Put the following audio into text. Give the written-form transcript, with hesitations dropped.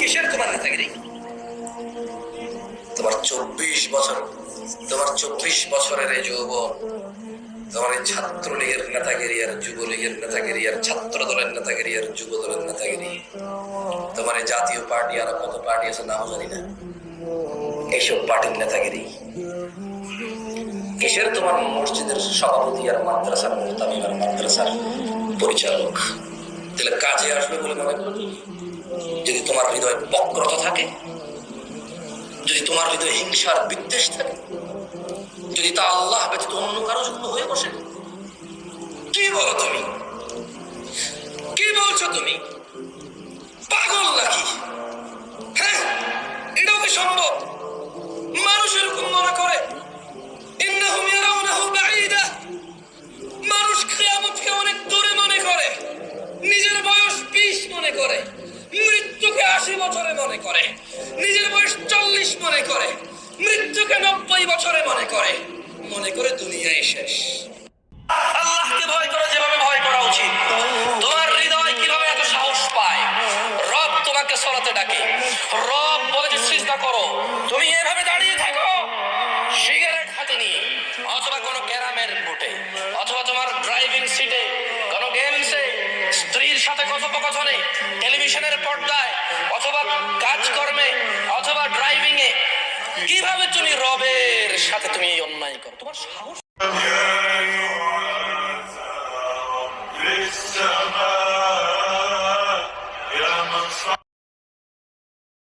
কিসের তোমার নেতাগিরি? তোমার 24 বছরের এই যৌবন, তোমার এই ছাত্রলীগের নেতাগিরি আর যুবলীগের নেতাগিরি আর ছাত্র দলের নেতাগিরি আর যুব দলের নেতাগিরি, তোমার এই জাতীয় পার্টি আর কত পার্টি আছে নাম জানি না, এইসব পার্টির নেতাগিরি। কিসের তোমার মসজিদের সভাপতি আর মাদ্রাসার মুহতামিম আর মাদ্রাসার পরিচালক? তাহলে কাজে আসবে বলে মনে করো? যদি তোমার হৃদয় বক্রতা থাকে, যদি তোমার হৃদয় হিংসার বিদ্বেষ থাকে, যদি তা আল্লাহ ব্যতীত অন্য কারো জন্য হয়ে বসে, কি বলো তুমি? কি বলছো তুমি? পাগল নাকি? হ্যাঁ, এটাও কি সম্ভব? মানুষ এরকম মনে করে ইন্নাহুম ইয়ারাউনাহু বাঈদা, মানুষ কিয়ামতকে অনেক দূরে মনে করে, নিজের বয়স 20 মনে করে, মৃত্যুকে 80 বছরে মনে করে, নিজের বয়স 40 মনে করে, মৃত্যুকে 90 বছরে মনে করে দুনিয়ায় শেষ। আল্লাহকে ভয় করো যেভাবে ভয় করা উচিত। তোমার হৃদয় কিভাবে এত সাহস পায়? রব তোমাকে সলাতে ডাকে, রব বলে যে সিজদা করো, তুমি এভাবে দাঁড়িয়ে থাকো সিগারেট হাতে নিয়ে, অথবা কোনো ক্যারামের বুটে, অথবা তোমার ড্রাইভিং সিটে, কোনো গেমসে, স্ত্রীর সাথে কথোপকথনে, টেলিভিশনের পর্দায়, অথবা কাজকর্মে, অথবা ড্রাইভিং এ, কিভাবে তুমি রবের সাথে তুমি এই অন্যায় করো? তোমার সাহস